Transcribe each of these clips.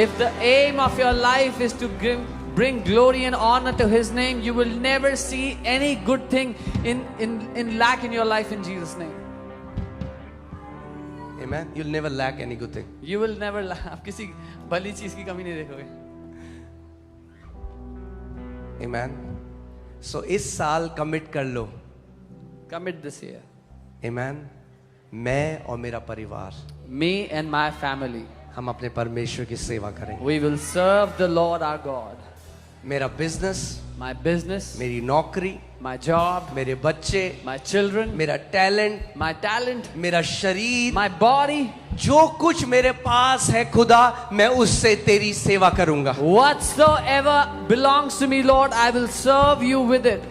If the aim of your life is to bring glory and honor to His name, you will never see any good thing in lack in your life in Jesus' name. Amen. You'll never lack any good thing. You will never lack. आप किसी भली चीज की कमी नहीं देखोगे. Amen. So इस साल commit कर लो. Commit this year. Amen. मैं और मेरा परिवार, Me and my family, हम अपने परमेश्वर की सेवा करेंगे. we will serve the Lord our God. मेरा बिजनेस, My business, मेरी नौकरी, my job, मेरे बच्चे, my children, मेरा टैलेंट, my talent, मेरा शरीर, my body, जो कुछ मेरे पास है खुदा, मैं उससे तेरी सेवा करूंगा. whatsoever belongs to me, Lord, I will serve you with it.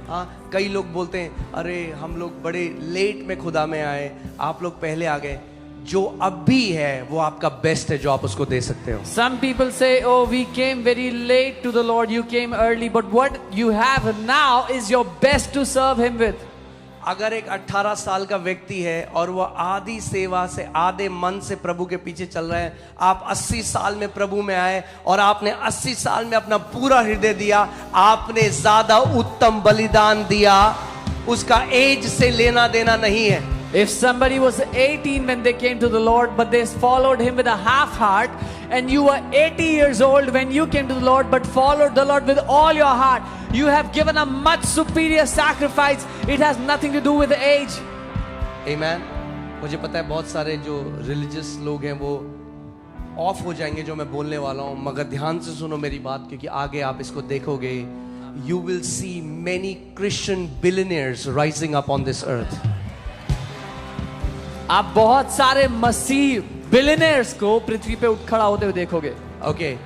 हाँ, कई लोग बोलते हैं अरे हम लोग बड़े लेट में खुदा में आए, आप लोग पहले आ गए. जो अब भी है वो आपका बेस्ट है जो आप उसको दे सकते हो. Some people say, oh, we came very late to the Lord, you came early, but what you have now is your best to serve Him with. अगर एक 18 साल का व्यक्ति है और वह आधी सेवा से आधे मन से प्रभु के पीछे चल रहे हैं, आप 80 साल में प्रभु में आए और आपने 80 साल में अपना पूरा हृदय दिया, आपने ज्यादा उत्तम बलिदान दिया. उसका एज से लेना देना नहीं है. If somebody was 18 when they came to the Lord, but they followed Him with a half heart, and you were 80 years old when you came to the Lord, but followed the Lord with all your heart, you have given a much superior sacrifice. It has nothing to do with the age. Amen. मुझे पता है बहुत सारे जो religious लोग हैं वो of हो जाएंगे जो मैं बोलने वाला हूँ, मगर ध्यान से सुनो मेरी बात, क्योंकि आगे आप इसको देखोगे. You will see many Christian billionaires rising up on this earth. आप बहुत सारे मसीह बिलियनियर्स को पृथ्वी पे उठ खड़ा होते हुए देखोगे. Okay,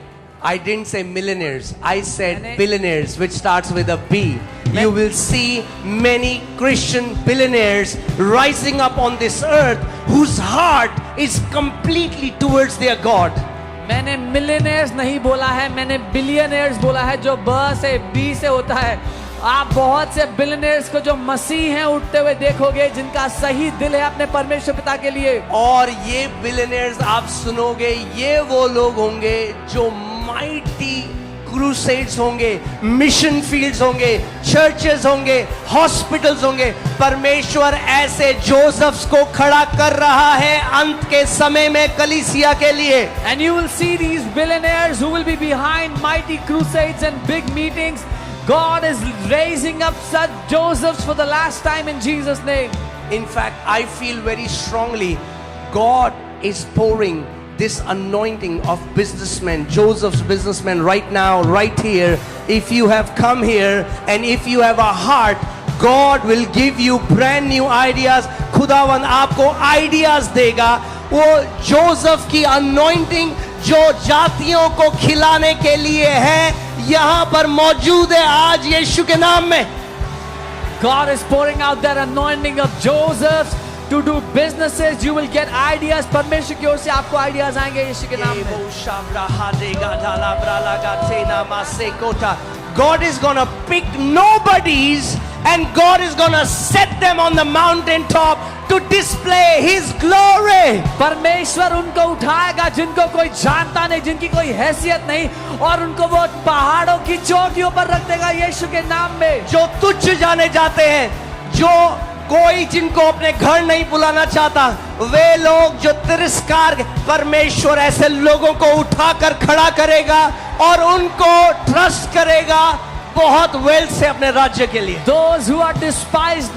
I didn't say millionaires. I said billionaires, which starts with a B. You will see many Christian billionaires rising up on this earth whose heart is completely towards their God. मैंने millionaires नहीं बोला है, मैंने billionaires बोला है, जो ब से बी से होता है. आप बहुत से बिलियनियर्स को जो मसीह हैं उठते हुए देखोगे, जिनका सही दिल है अपने परमेश्वर पिता के लिए. और ये बिलियनियर्स आप सुनोगे, ये वो लोग होंगे जो माइटी क्रूसेड्स होंगे, मिशन फील्ड्स होंगे, चर्चेस होंगे, हॉस्पिटल्स होंगे. परमेश्वर ऐसे जोसेफ्स को खड़ा कर रहा है अंत के समय में कलीसिया के लिए. And you will see these billionaires who will be behind mighty crusades and big meetings. God is raising up such Josephs for the last time in Jesus' name. In fact, I feel very strongly God is pouring this anointing of businessmen, Joseph's businessmen right now, right here. If you have come here and if you have a heart, God will give you brand new ideas. खुदावन आपको ideas देगा. वो Joseph की anointing जो जातियों को खिलाने के लिए है, यहाँ पर मौजूद है आज यीशु के नाम में. God is pouring out that anointing of Josephs to do businesses. You will get ideas. परमेश्वर की ओर से आपको ideas आएंगे यीशु के नाम में. God is gonna pick nobodies and God is gonna set them on the mountain top to display His glory. परमेश्वर उनको उठाएगा जिनको कोई जानता नहीं, जिनकी कोई हैसियत नहीं, और उनको वो पहाड़ों की चोटियों पर रख देगा यीशु के नाम में. जो तुच्छ जाने जाते हैं, जो कोई जिनको अपने घर नहीं बुलाना चाहता, वे लोग जो तिरस्कार, परमेश्वर ऐसे लोगों को उठाकर खड़ा करेगा और उनको ट्रस्ट करेगा बहुत वेल्थ से अपने राज्य के लिए. Those who are despised,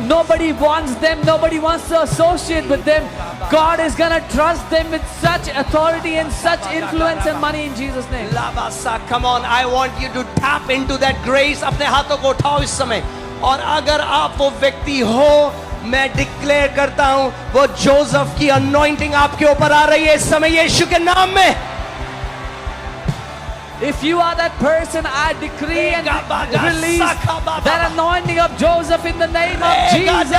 nobody wants them, nobody wants to associate with them. God is gonna trust them with such authority and such influence and money in Jesus' name. Labasa, come on, I want you to tap into that grace. अपने हाथों को उठाओ इस समय. और अगर आप वो व्यक्ति हो, मैं डिक्लेयर करता हूं वो जोसेफ की anointing आपके ऊपर आ रही है इस समय यीशु के नाम में. If you are that person, I decree and release that anointing of Joseph in the name of Jesus.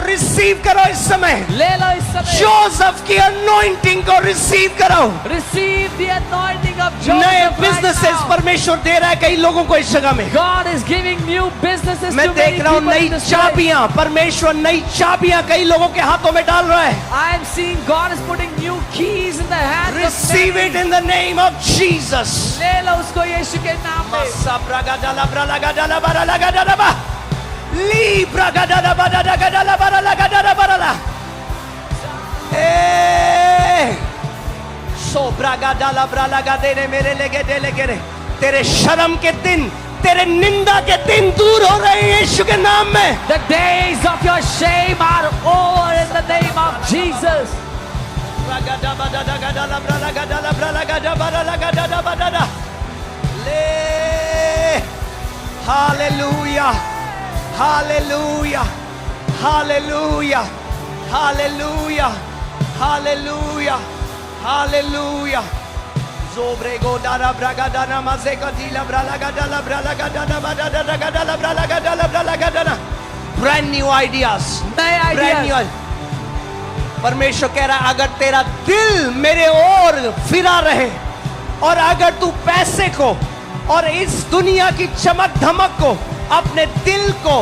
Receive करो इस समय ले लो इस समय. जोसेफ की अनॉइंटिंग को रिसीव करो. Receive the anointing of Joseph नए right बिजनेसेस now. परमेश्वर दे रहा है कई लोगों को इस जगह में. God is giving new businesses मैं to many देख रहा हूँ people नई in this place. चाबियां, परमेश्वर नई चाबियां कई लोगों के हाथों में डाल रहा है. I am seeing God is putting new keys in the hands Receive of it many. in the name of Jesus. ले लो उसको यीशु के नाम में. Massa bragadala bralagadala baralagadala ba. Li bragadala badadagadala baralagadala barala. So bragadala bralagadene mere legede legede. तेरे शर्म के दिन, तेरे निंदा के दिन दूर हो रहे हैं यीशु के नाम में. The days of your shame are over in the name of Jesus. Hallelujah, hallelujah, hallelujah, hallelujah, hallelujah, hallelujah. Zobrego dara bragadana mazeka dila bralagadala bralagadana badadagadala bralagadala bralagadana. Brand new ideas. नए Brand new ideas. परमेश्वर कह रहा है अगर तेरा दिल मेरे ओर फिरा रहे और अगर तू पैसे को और इस दुनिया की चमक धमक को अपने दिल को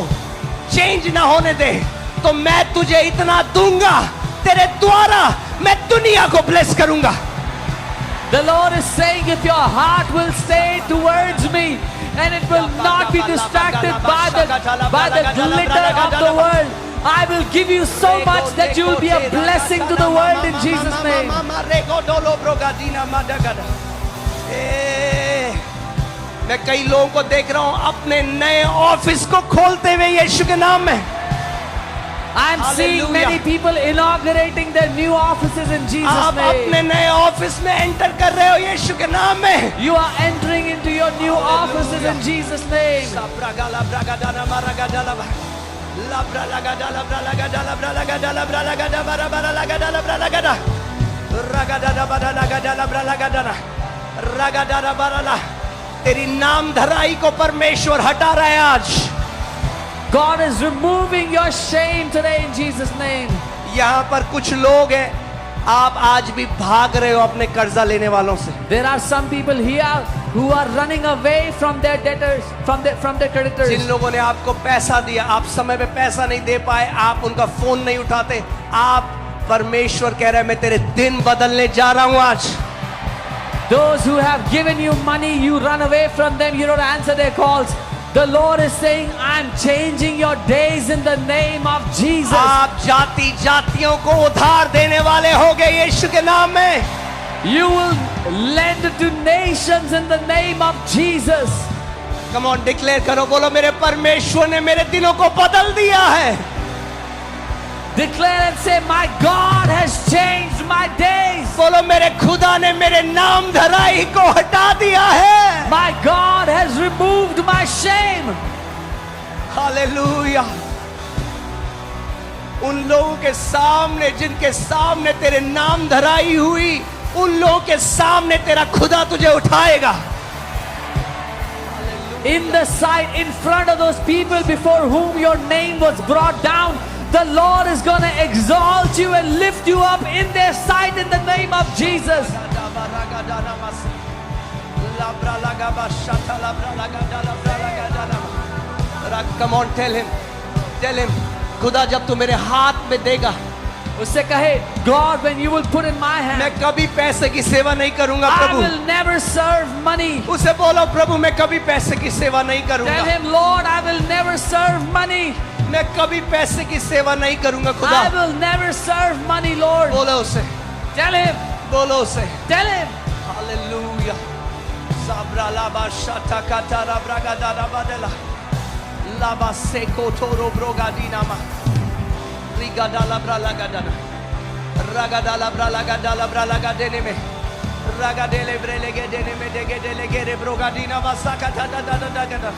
चेंज ना होने दे तो मैं तुझे इतना दूंगा तेरे द्वारा मैं दुनिया को ब्लेस करूंगा. The Lord is saying if your heart will stay towards me and it will not be distracted by the glitter of the world, I will give you so much that you will be a blessing to the world in Jesus' name. मैं कई लोगों को देख रहा हूं अपने नए office को खोलते हुए यीशु के नाम में. I am seeing Hallelujah. many people inaugurating their new offices in Jesus' आप अपने name. नए ऑफिस में एंटर कर रहे हो यीशु के नाम में. You are entering into your new offices in Jesus' name. तेरी नाम धराई को परमेश्वर हटा रहा है आज. God is removing your shame today in Jesus' name. यहाँ पर कुछ लोग हैं आप आज भी भाग रहे हो अपने कर्जा लेने वालों से. There are some people here who are running away from their debtors, from their creditors. जिन लोगों ने आपको पैसा दिया आप समय पे पैसा नहीं दे पाए आप उनका फोन नहीं उठाते आप परमेश्वर कह रहा है मैं तेरे दिन बदलने जा रहा हूं आज. Those who have given you money, you run away from them, you don't answer their calls. The Lord is saying, I'm changing your days in the name of Jesus. आप जाति जातियों को उधार देने वाले हो गए यीशु के नाम में. You will lend to nations in the name of Jesus. Come on, declare करो, बोलो मेरे परमेश्वर ने मेरे दिनों को बदल दिया है. Declare and say, my God has changed my days. बोलो मेरे खुदा ने मेरे नाम धराई को हटा दिया है. My God has removed my shame. Hallelujah. उन लोगों के सामने जिनके सामने तेरे नाम धराई हुई उन लोगों के सामने तेरा खुदा तुझे उठाएगा. In the sight, in front of those people before whom your name was brought down, the Lord is going to exalt you and lift you up in their sight in the name of Jesus. Come on, tell him. खुदा जब तू मेरे हाथ में देगा उससे कहे, God, when you will put in my मैं hand, कभी पैसे की सेवा नहीं करूंगा I Prabhu. will never serve money. उसे बोलो प्रभु मैं कभी पैसे की सेवा नहीं Tell करूंगा. him, Lord, I will never serve money. मैं कभी पैसे की सेवा नहीं करूंगा I खुदा. will never serve money, Lord. बोलो उसे, Tell him, बोलो उसे. tell him. Hallelujah. Sabra laba shata katara bragadana badela. Laba seko toro brogadina ma. Rigadala bralagadana. Ragadala bralagadala bralagadene me. Ragadele brelegedene me degedele gere brogadina masakata da da da da da.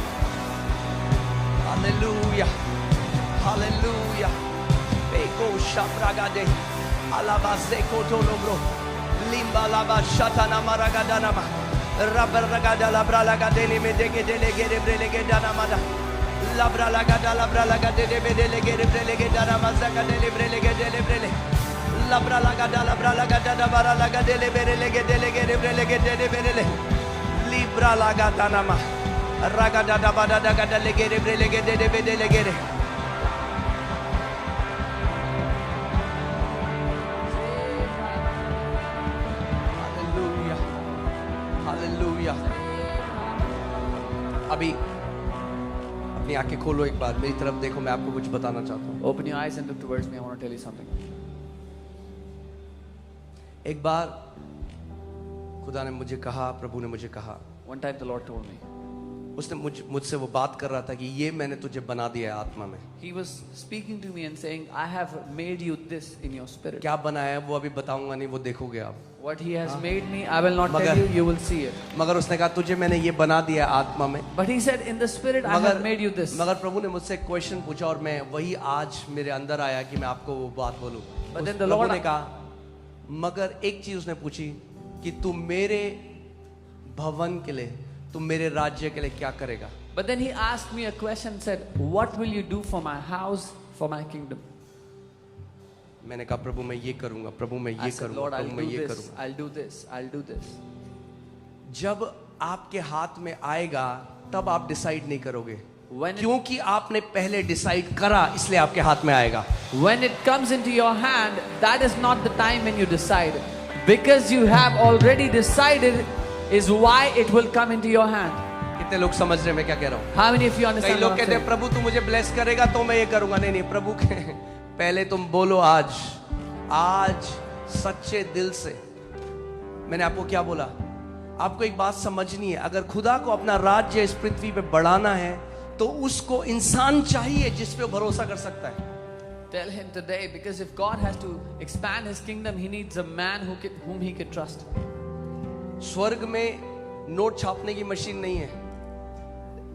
Hallelujah. Hallelujah. Beko shabragade. Alaba seko toro bro. Limba laba shatana maragadana ma. Rabaragada labralaga dele medege delege rebrelege danamada. Labralaga labralaga dele bedelege rebrelege danamazaga dele brelege dele brele. Labralaga labralaga dabaralaga dele berelege delege rebrelege dele berele. Libralaga danama. Ragada dabada daga delege rebrelege dele bedelege. Hallelujah. अभी अपनी आंखें खोलो एक बार, मेरी तरफ देखो, मैं आपको कुछ बताना चाहता हूँ। Open your eyes and look towards me. I want to tell you something. एक बार खुदा ने मुझे कहा, प्रभु ने मुझे कहा, One time the Lord told me. उसने मुझसे वो बात कर रहा था कि ये मैंने तुझे बना दिया है आत्मा में। He was speaking to me and saying, I have made you this in your spirit. क्या बनाया है वो अभी बताऊंगा नहीं, वो देखोगे आप। What he has made me, I will not tell मगर- you, you will see it. मगर उसने कहा तुझे मैंने ये बना दिया है आत्मा में। But he said, in the spirit, I have made you this. मगर प्रभु ने मुझसे एक क्वेश्चन पूछा और मैं वही आज मेरे अंदर आया कि मैं आपको वो बात बोलूं। But then the Prabhu Lord- ने कहा, मगर एक चीज उसने पूछी कि तू मेरे भवन के लिए, तू मेरे राज्य के लिए क्या करेगा। But then he asked me a question, said, what will you do for my house, for my kingdom? मैंने कहा प्रभु मैं ये करूंगा, प्रभु मैं I ये said, करूंगा, Lord, I'll प्रभु मैं do ये this, करूंगा। I'll do this, I'll do this. जब आपके हाथ में आएगा तब आप डिसाइड नहीं करोगे, When it, क्योंकि आपने पहले डिसाइड करा, इसलिए आपके हाथ में आएगा। when it comes into your hand, that is not the time when you decide. Because you have already decided is why it will come into your hand. कितने लोग समझ रहे हैं मैं क्या कह रहा हूँ? How many of you कई understand लोग what I'm कहते हैं saying? प्रभु तू मुझे ब्लेस करेगा तो मैं ये करूंगा। नहीं नहीं, प्रभु के पहले तुम बोलो आज सच्चे दिल से। मैंने आपको क्या बोला? आपको एक बात समझनी है, अगर खुदा को अपना राज्य इस पृथ्वी पे बढ़ाना है तो उसको इंसान चाहिए जिस पे वो भरोसा कर सकता है। Tell him today, because if God has to expand his kingdom, he needs a man whom he can trust. स्वर्ग में नोट छापने की मशीन नहीं है।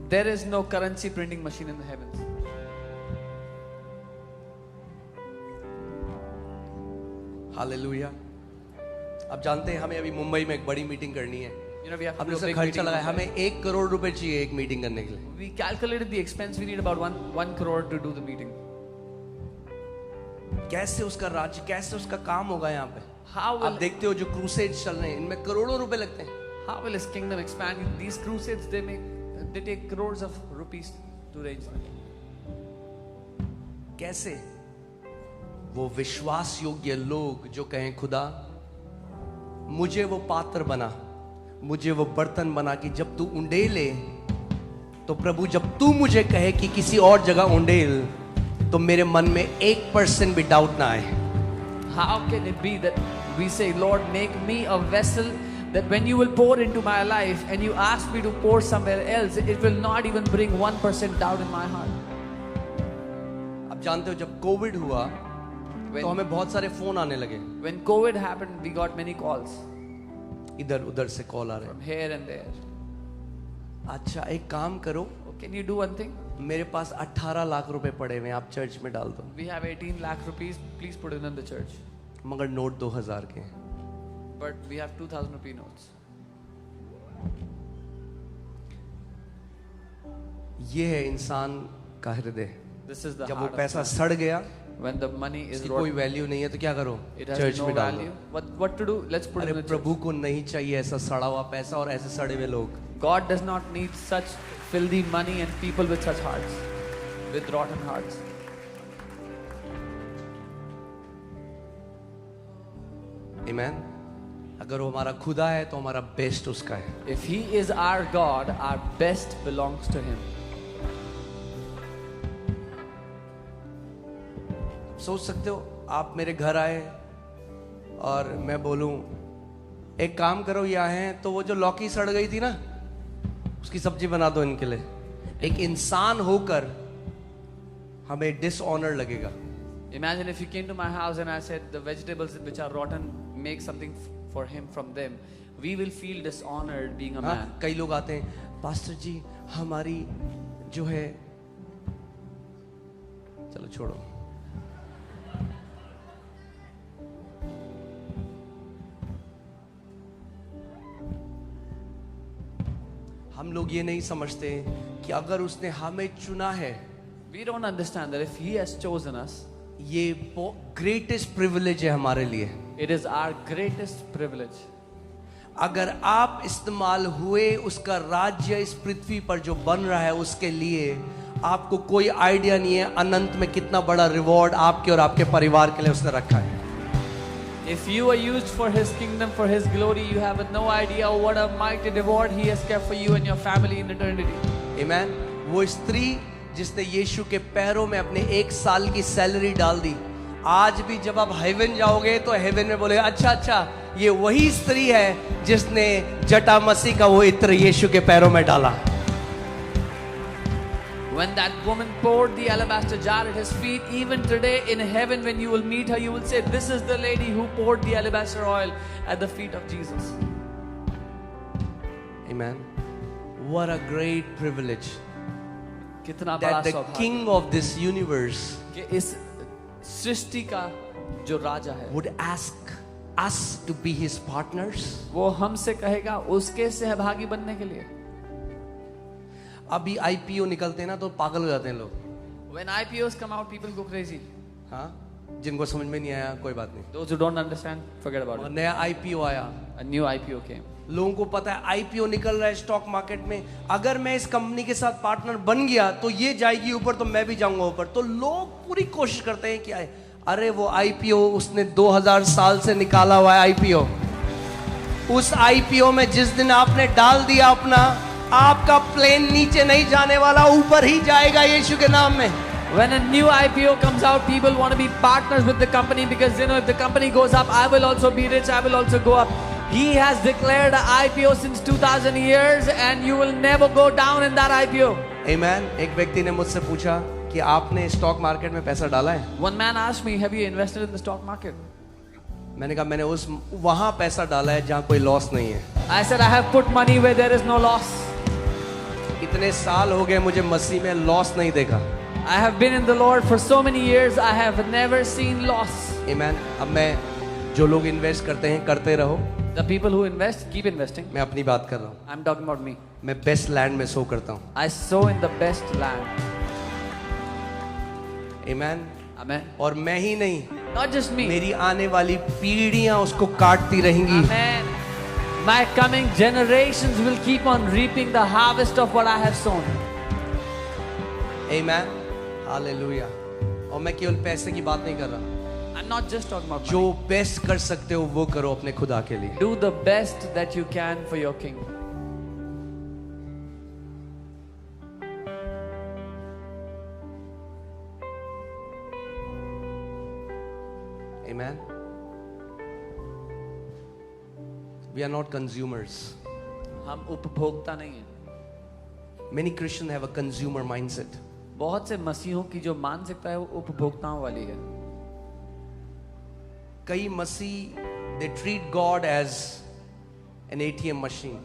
There is no currency printing machine in the heavens. Hallelujah. आप जानते हैं हमें अभी मुंबई में एक बड़ी मीटिंग करनी है। You know, we have to हमने do a उसका big खर्चा meeting. लगाया, हमें 1 करोड़ रुपए चाहिए एक मीटिंग करने के लिए। We calculated the expense. We need about one crore to do the meeting. कैसे उसका राज्य, कैसे उसका काम होगा यहाँ पे? How आप will देखते हो जो क्रूसेड चल रहे हैं, इनमें करोड़ों रुपए लगते हैं। how will his kingdom expand? These crusades, they take crores of rupees to arrange them. कैसे? वो विश्वास योग्य लोग जो कहें खुदा मुझे वो पात्र बना, मुझे वो बर्तन बना कि जब तू उंडेले तो प्रभु जब तू मुझे कहे कि किसी और जगह उंडेल तो मेरे मन में 1% भी डाउट ना आए। How can it be that we say, Lord, make me a vessel that when you will pour into my life and you ask me to pour somewhere else, it will not even bring 1% doubt in my heart. आप जानते हो जब Covid हुआ तो हमें बहुत सारे phone आने लगे, When COVID happened, we got many calls इधर उधर से कॉल आ रहे from here and there. हैं। अच्छा एक काम करो, Oh, can you do one thing? मेरे पास 18 लाख रुपए पड़े हुए हैं, आप चर्च में डाल दो, We have 18 lakh rupees. Please put it in the church. मगर नोट 2000 के हैं। But we have 2000 rupee notes. ये है इंसान का हृदय। This is the जब वो heart of पैसा man. सड़ गया, When the money is इसकी कोई rotten, वैल्यू नहीं है तो क्या करो? it has चर्च no में डाल value. दो। What to do? Let's put it अरे in the church. प्रभु को नहीं चाहिए ऐसा सड़ा हुआ पैसा और ऐसे सड़े हुए लोग। God does not need such filthy money and people with such hearts, with rotten hearts. आमीन। अगर वो हमारा खुदा है तो हमारा बेस्ट उसका है। If He is our God, our best belongs to Him. सोच सकते हो आप मेरे घर आए और मैं बोलूं एक काम करो, ये आए हैं तो वो जो लौकी सड़ गई थी ना उसकी सब्जी बना दो इनके लिए। एक इंसान होकर हमें डिसऑनर लगेगा। Imagine if you came to my house and I said the vegetables which are rotten, make something for him from them. We will feel dishonored being a man. कई लोग आते हैं, पास्टर जी हमारी जो है, चलो छोड़ो, हम लोग ये नहीं समझते कि अगर उसने हमें चुना है, We don't understand that if He has chosen us, ये ग्रेटेस्ट प्रिविलेज है हमारे लिए। it is our greatest privilege. अगर आप इस्तेमाल हुए, उसका राज्य इस पृथ्वी पर जो बन रहा है उसके लिए, आपको कोई आइडिया नहीं है अनंत में कितना बड़ा रिवॉर्ड आपके और आपके परिवार के लिए उसने रखा है। If you are used for His kingdom, for His glory, you have no idea what a mighty reward He has kept for you and your family in eternity. Amen. वो स्त्री जिसने यीशु के पैरों में अपने 1 साल की सैलरी डाल दी, आज भी जब आप हेवन जाओगे तो हेवन में बोले अच्छा ये वही स्त्री है जिसने जटा मसीह का वो इत्र यीशु के पैरों में डाला। When that woman poured the alabaster jar at His feet, even today in heaven, when you will meet her, you will say, "This is the lady who poured the alabaster oil at the feet of Jesus." Amen. What a great privilege कितना बड़ा that the सौभाग्य king of this universe कि इस सृष्टि का जो राजा है would ask us to be his partners. वो हमसे कहेगा उसके सहभागी बनने के लिए। अभी आईपीओ निकलते हैं ना तो पागल हो जाते हैं लोग। When IPOs come out, people go crazy. हाँ, जिनको समझ में नहीं आया कोई बात नहीं। Those who don't understand, forget about और it. नया आईपीओ आया, A new IPO came. लोगों को पता है आईपीओ निकल रहा है स्टॉक मार्केट में, अगर मैं इस कंपनी के साथ पार्टनर बन गया तो ये जाएगी ऊपर तो मैं भी जाऊंगा ऊपर। तो लोग पूरी कोशिश करते हैं कि अरे वो आईपीओ उसने 2000 साल से निकाला हुआ है आईपीओ। उस आईपीओ में जिस दिन आपने डाल दिया अपना, आपका प्लेन नीचे नहीं जाने वाला, ऊपर ही जाएगा यीशु के नाम में। When a new IPO comes out, people want to be partners with the company because they know if the company goes up, I will also be rich, I will also go up. He has declared an IPO since 2000 years and you will never go down in that IPO. Amen. एक व्यक्ति ने मुझसे पूछा कि आपने stock market में पैसा डाला है? One man asked me, have you invested in the stock market? मैंने कहा मैंने वहां पैसा डाला है जहां कोई लॉस नहीं है। I said, I have put money where there is no loss. इतने साल हो गए मुझे मसीह में लॉस नहीं देखा। I have been in the Lord for so many years, I have never seen loss. Amen. अब मैं जो लोग इन्वेस्ट करते हैं करते रहो। The people who invest, keep investing. मैं अपनी बात कर रहा हूँ। I'm talking about me. मैं बेस्ट लैंड में सो करता हूँ। I sow in the best land. Amen. Amen. और मैं ही नहीं, Not just me. मेरी आने वाली पीढ़ियां उसको काटती रहेंगी। Amen. My coming generations will keep on reaping the harvest of what I have sown. Amen. Hallelujah. और मैं केवल पैसे की बात नहीं कर रहा। I'm not just talking about जो money. बेस्ट कर सकते हो वो करो अपने खुदा के लिए। Do the best that you can for your king. Amen. We are not consumers. हम उपभोक्ता नहीं हैं। Many Christians have a consumer mindset. बहुत से मसीहों की जो मानसिकता है वो उपभोक्ताओं वाली है। कई मसीह they treat God as an ATM machine.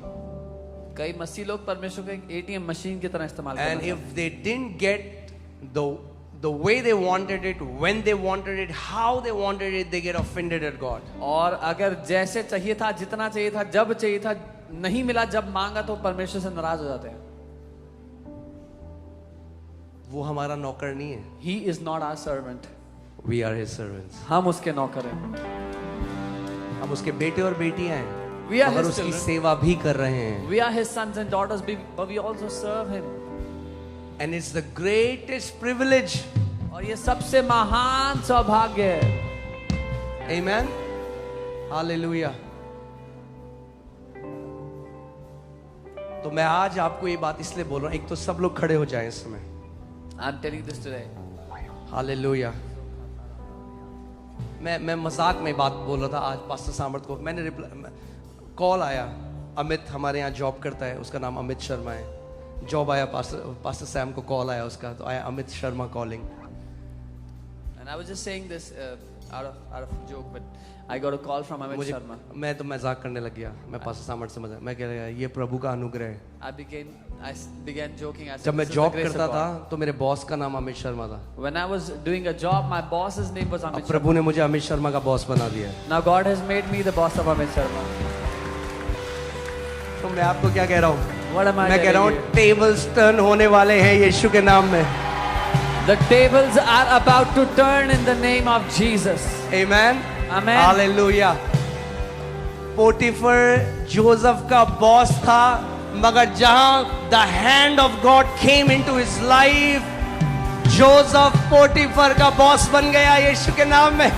कई मसीह लोग परमेश्वर को एक ATM मशीन की तरह इस्तेमाल करते And हैं। if they didn't get the way they wanted it, when they wanted it, how they wanted it, they get offended at God. और अगर जैसे चाहिए था, जितना चाहिए था, जब चाहिए था, नहीं मिला जब मांगा तो परमेश्वर से नाराज हो जाते हैं। वो हमारा नौकर नहीं है। He is not our servant. We are his servants. हम उसके नौकर हैं। हम उसके बेटे और बेटियां हैं। We are मगर his उसकी children. सेवा भी कर रहे हैं। We are his sons and daughters, but we also serve him. And it's the greatest privilege. और ये सबसे महान सौभाग्य है। Amen. Hallelujah. तो मैं आज आपको ये बात इसलिए बोल रहा हूं, एक तो सब लोग खड़े हो जाएं इस समय। I'm telling this today. Hallelujah. मैं मजाक में बात बोल रहा था आज पास्टर सामर्थ को। मैंने कॉल आया, अमित हमारे यहाँ जॉब करता है, उसका नाम अमित शर्मा है। जॉब आया, पास्टर सैम को कॉल आया उसका, तो आया Amit Sharma calling. And I was just saying this out of joke, but I got a call from Amit Sharma. मैं तो मजाक करने लग गया। मैं पास्टर सामर्थ से मजाक, मैं कह रहा ये प्रभु का अनुग्रह है। I began joking. I said, जब मैं "This is the job grace of करता God." था तो मेरे बॉस का नाम अमित शर्मा था। When I was doing a job, my boss's name was अब Amit Sharma. प्रभु ने मुझे अमित शर्मा का बॉस बना दिया है। Now God has made me the boss of Amit Sharma. तो मैं आपको क्या कह रहा हूँ, What am I मैं कह रहा telling हूँ टेबल्स टर्न होने वाले हैं यीशु के नाम में. you? The tables are about to turn in the name of Jesus. Amen. Amen. Hallelujah. Potiphar Joseph का बॉस था, मगर जहां the hand of God came into his life, Joseph Potiphar का बॉस बन गया यीशु के नाम में.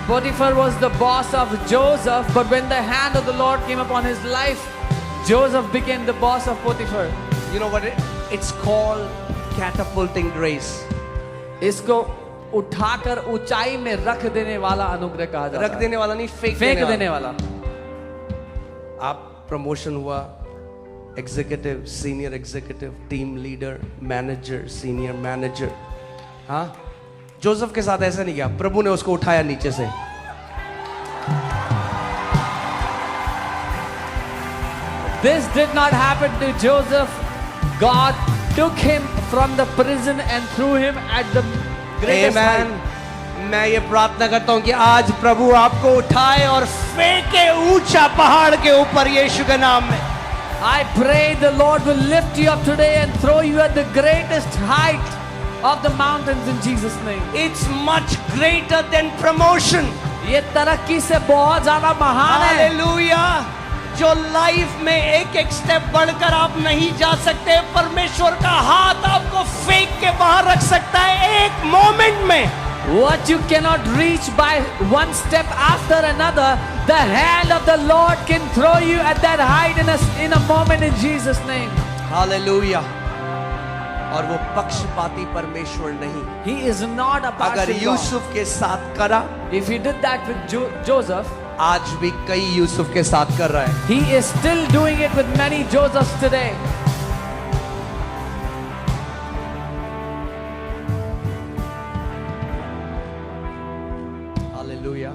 Potiphar was the boss of Joseph, but when the hand of the Lord came upon his life, Joseph became the boss of Potiphar. You know what it's called? Catapulting grace. इसको उठाकर ऊंचाई में रख देने वाला अनुग्रह कहा जाता है. रख देने वाला नहीं, फेंक देने वाला. आप प्रमोशन हुआ, executive, senior executive, team leader, manager, senior manager. हाँ, जोसेफ के साथ ऐसा नहीं किया. प्रभु ने उसको उठाया नीचे से. This did not happen to Joseph. God took him from the prison and threw him at the greatest Amen. height. मैं ये प्रार्थना करता हूं कि आज प्रभु आपको उठाए और फेंके ऊंचा पहाड़ के ऊपर यीशु के नाम में. I pray the Lord will lift you up today and throw you at the greatest height of the mountains in Jesus' name. It's much greater than promotion. ये तरक्की से बहुत ज्यादा महान है. हालेलुया. जो लाइफ में एक एक स्टेप बढ़कर आप नहीं जा सकते, परमेश्वर का हाथ आपको फेंक के बाहर रख सकता है एक मोमेंट में. What you cannot reach by one step after another, the hand of the Lord can throw you at that height in a moment in Jesus' name. Hallelujah. और वो पक्षपाती परमेश्वर नहीं. He is not a अगर partial God. Yusuf के साथ करा, If he did that with Joseph, आज भी कई यूसुफ के साथ कर रहा है. he is still doing it with many Josephs today. Hallelujah.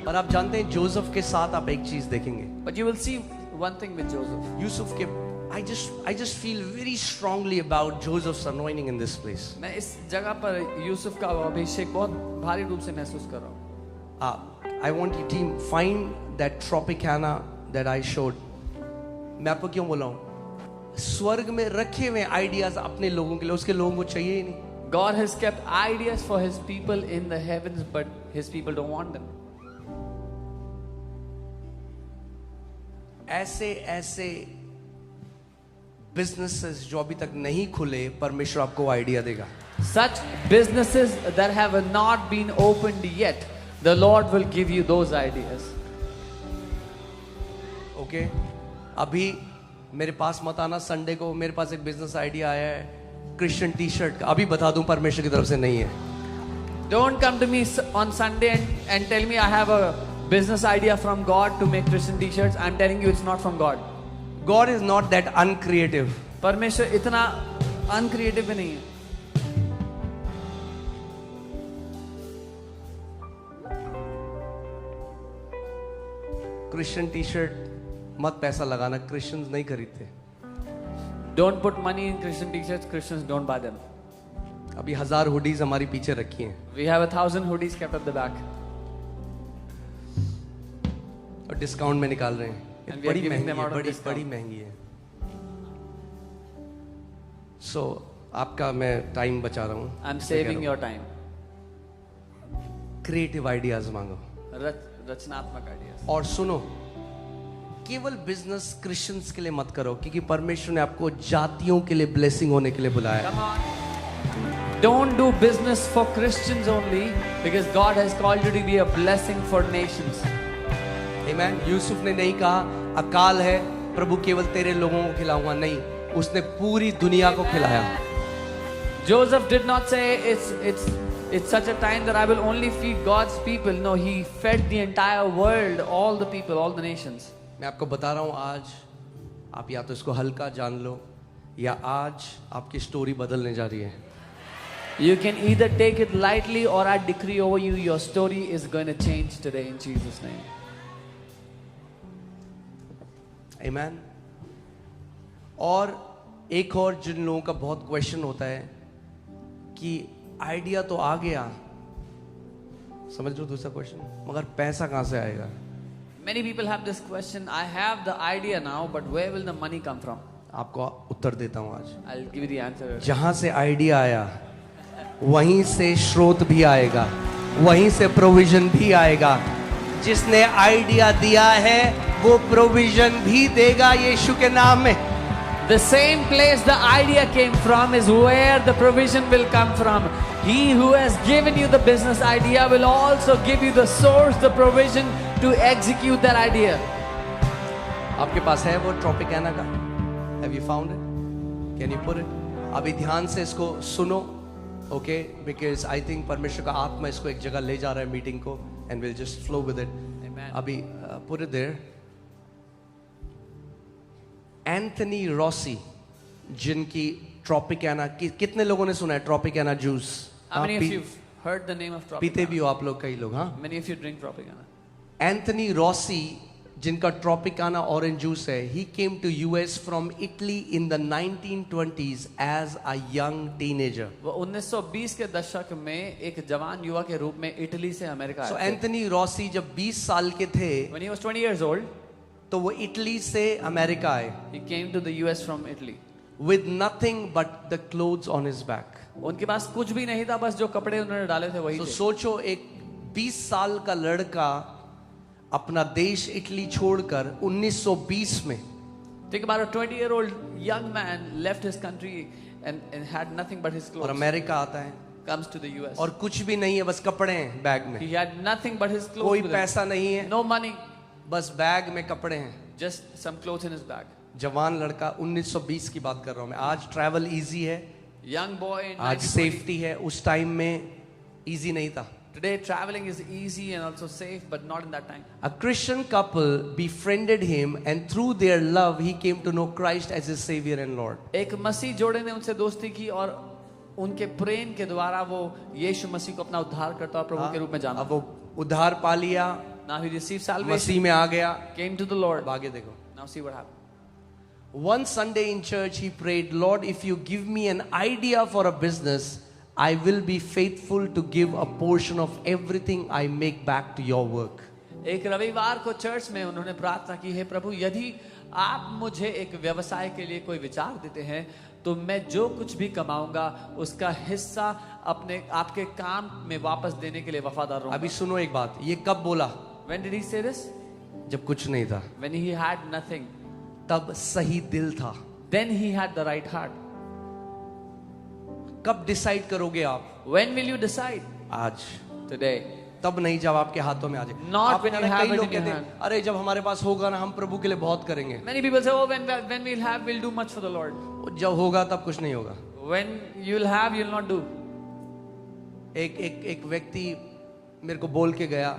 और आप जानते हैं जोसेफ के साथ आप एक चीज देखेंगे. But you will see one thing with Joseph. Yusuf के I just feel very strongly about Joseph's anointing in this place. मैं इस जगह पर यूसुफ का अभिषेक बहुत भारी रूप से महसूस कर रहा हूँ. I want you team find that Tropicana that I showed. मैं आपको क्यों बोला हूँ? स्वर्ग में रखे हुए आइडियाज अपने लोगों के लिए, उसके लोगों को चाहिए ही नहीं. God has kept ideas for his people in the heavens, but his people don't want them. ऐसे बिजनेसेस जो अभी तक नहीं खुले, परमेश्वर आपको आइडिया देगा. Such businesses that have not been opened yet, the Lord will give you those ideas. Okay अभी मेरे पास मत आना संडे को. मेरे पास एक बिजनेस आइडिया आया है क्रिश्चियन टी शर्ट का. अभी बता दूं, परमेश्वर की तरफ से नहीं है. Don't come to me on Sunday and tell me I have a business idea from God to make Christian t-shirts. I'm telling you it's not from God. God is not that uncreative. परमेश्वर इतना uncreative भी नहीं है. Christian T shirt मत पैसा लगाना, Christians नहीं खरीदते. Don't put money in Christian t-shirts. Christians don't buy them. अभी 1000 हुडीज हमारी पीछे रखी हैं We have 1,000 hoodies kept at the back. और डिस्काउंट में निकाल रहे हैं. And we are बड़ी giving महंगी them है, out of बड़ी discount. बड़ी महंगी है. सो आपका मैं टाइम बचा रहा हूँ. I'm saving your time. Creative ideas मांगो. रचनात्मक आइडियाज. और सुनो, केवल बिजनेस क्रिश्चियंस के लिए मत करो, क्योंकि परमेश्वर ने आपको जातियों के लिए ब्लेसिंग होने के लिए बुलाया. Come on. Don't do business for Christians only, because God has called you to be a blessing for nations. आमीन. यूसुफ ने नहीं कहा अकाल है प्रभु केवल तेरे लोगों को खिलाऊंगा. नहीं, उसने पूरी दुनिया को खिलाया. Joseph did not say it's such a time that I will only feed God's people. No, he fed the entire world, all the people, all the nations. मैं आपको बता रहा हूं, आज आप या तो इसको हल्का जान लो, या आज आपकी स्टोरी बदलने जा रही है. You can either take it lightly, or I decree over you, your story is going to change today in Jesus' name. आमीन. और एक और जिन लोगों का बहुत क्वेश्चन होता है कि आइडिया तो आ गया, समझ लो दूसरा क्वेश्चन, मगर पैसा कहां से आएगा. Many people have this question. I have the idea now, but where will the money come from? आपको उत्तर देता हूं आज। I'll give you the answer. जहां से आइडिया आया वहीं से स्रोत भी आएगा, वहीं से प्रोविजन भी आएगा। जिसने आइडिया दिया है वो प्रोविजन भी देगा यीशु के नाम में। The same place the idea came from is where the provision will come from. He who has given you the business idea will also give you the source, the provision to execute that idea. आपके पास है वो Tropicana का? Have you found it? Can you put it? अभी ध्यान से इसको सुनो, okay? Because I think परमेश्वर का आत्मा इसको एक जगह ले जा रहा है मीटिंग को, and we'll just flow with it. Amen. अभी put it there. Anthony Rossi, जिनकी ट्रॉपिकाना, कितने लोगों ने सुना है Tropicana juice? How many of you have heard the name of Tropicana? पीते भी हो आप लोग, कई लोग। हाँ, Many of you drink Tropicana. Anthony Rossi जिनका ट्रॉपिकाना ऑरेंज जूस है, he came to US from Italy in the 1920s as a young teenager. वो 1920 के दशक में एक जवान युवा के रूप में इटली से अमेरिका So आए थे। एंथनी रॉसी जब 20 साल के थे When he was 20 years old, तो वो इटली से अमेरिका आए he came to the US from Italy. with nothing but the clothes on his back. उनके पास कुछ भी नहीं था, बस जो कपड़े उन्होंने डाले थे वही तो थे। सोचो, एक 20 साल का लड़का अपना देश इटली छोड़कर 1920 में, Think about a 20-year-old young man left his country and had nothing but his और clothes. अमेरिका आता है Comes to the US. और कुछ भी नहीं है, बस कपड़े हैं बैग में, He had nothing but his clothes. कोई with him. पैसा नहीं है, No money, बस बैग में कपड़े हैं। just some clothes in his bag. जवान लड़का, 1920 की बात कर रहा हूं मैं। आज ट्रैवल इजी है, Young boy in आज 1920. सेफ्टी है, उस टाइम में इजी नहीं था। Today traveling is easy and also safe, but not in that time. A Christian couple befriended him, and through their love he came to know Christ as his savior and Lord. एक मसीह जोड़े ने उनसे दोस्ती की और उनके प्रेम के द्वारा वो यीशु मसीह को अपना उद्धारकर्ता और प्रभु के रूप में जाना। अब वो उद्धार पा लिया, Now he received salvation, मसीह में आ गया। came to the Lord. अब आगे देखो। Now see what happened. One Sunday in church he prayed, Lord, if you give me an idea for a business, I will be faithful to give a portion of everything I make back to your work. एक रविवार को church में उन्होंने प्रार्थना की, हे प्रभु, यदि आप मुझे एक व्यवसाय के लिए कोई विचार देते हैं तो मैं जो कुछ भी कमाऊंगा उसका हिस्सा अपने आपके काम में वापस देने के लिए वफादार रहूंगा। अभी सुनो एक बात, ये कब बोला? When did he say this? जब कुछ नहीं था, When he had nothing. तब सही दिल था। Then he had the right heart. कब डिसाइड करोगे आप? When will you decide? आज। Today. तब नहीं जब आपके हाथों में आ जाए। Not आप when you कई have it लोग in your कहते हैं, hand. अरे जब हमारे पास होगा ना हम प्रभु के लिए बहुत करेंगे। Many people say, oh, when we'll have, we'll do much for the Lord. जब होगा तब कुछ नहीं होगा। When you'll have, you'll not do. एक व्यक्ति मेरे को बोल के गया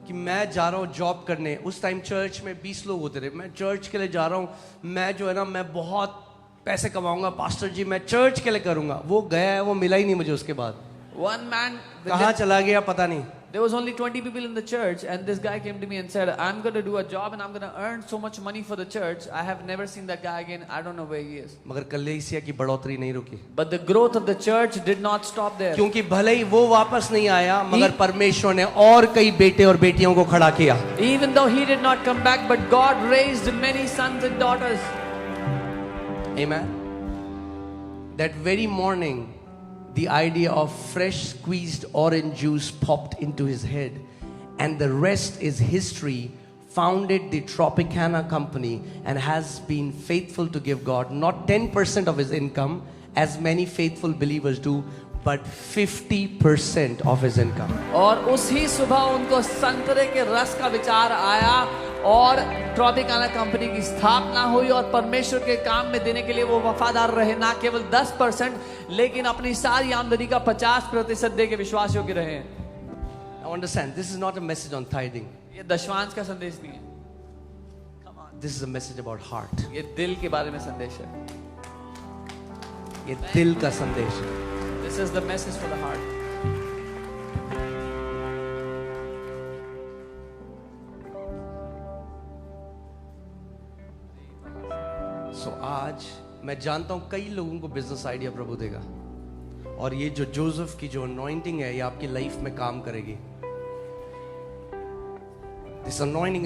कि मैं जा रहा हूँ जॉब करने। उस टाइम चर्च में 20 लोग होते रहे। मैं चर्च के लिए जा रहा हूँ, मैं जो है ना, मैं बहुत पैसे कमाऊंगा पास्टर जी, मैं चर्च के लिए करूंगा। वो गया है, वो मिला ही नहीं मुझे उसके बाद। One man, कहाँ चला गया पता नहीं। there was only 20 people in the church, and this guy came to me and said, I'm going to do a job and I'm going to earn so much money for the church. I have never seen that guy again. I don't know where he is. मगर कलीसिया की बढ़ोतरी नहीं रुकी, But the growth of the church did not stop there. क्योंकि भले ही वो वापस नहीं आया, मगर परमेश्वर ने और कई बेटे और बेटियों को खड़ा किया। Even though he did not come back, but God raised many sons and daughters. Amen. That very morning, the idea of fresh squeezed orange juice popped into his head, and the rest is history. Founded the Tropicana company and has been faithful to give God not 10% of his income, as many faithful believers do, but 50% of his income. और उसी सुबह उनको संतरे के रस का विचार आया और ट्रॉपिकाना कंपनी की स्थापना हुई और परमेश्वर के काम में देने के लिए वो वफादार रहे। ना केवल 10%, लेकिन अपनी सारी आमदनी का 50% दे के विश्वास योग्य रहे। Now understand, this is not a message on tithing. ये दशवांश का संदेश नहीं है। This is a message about heart. ये दिल के बारे में संदेश है। ये दिल का संदेश है। This is the message for the heart. So आज मैं जानता हूं कई लोगों को बिजनेस आइडिया प्रभु देगा, और ये जो जोसेफ की जो अनॉइंटिंग है ये आपकी लाइफ में काम करेगी। This anointing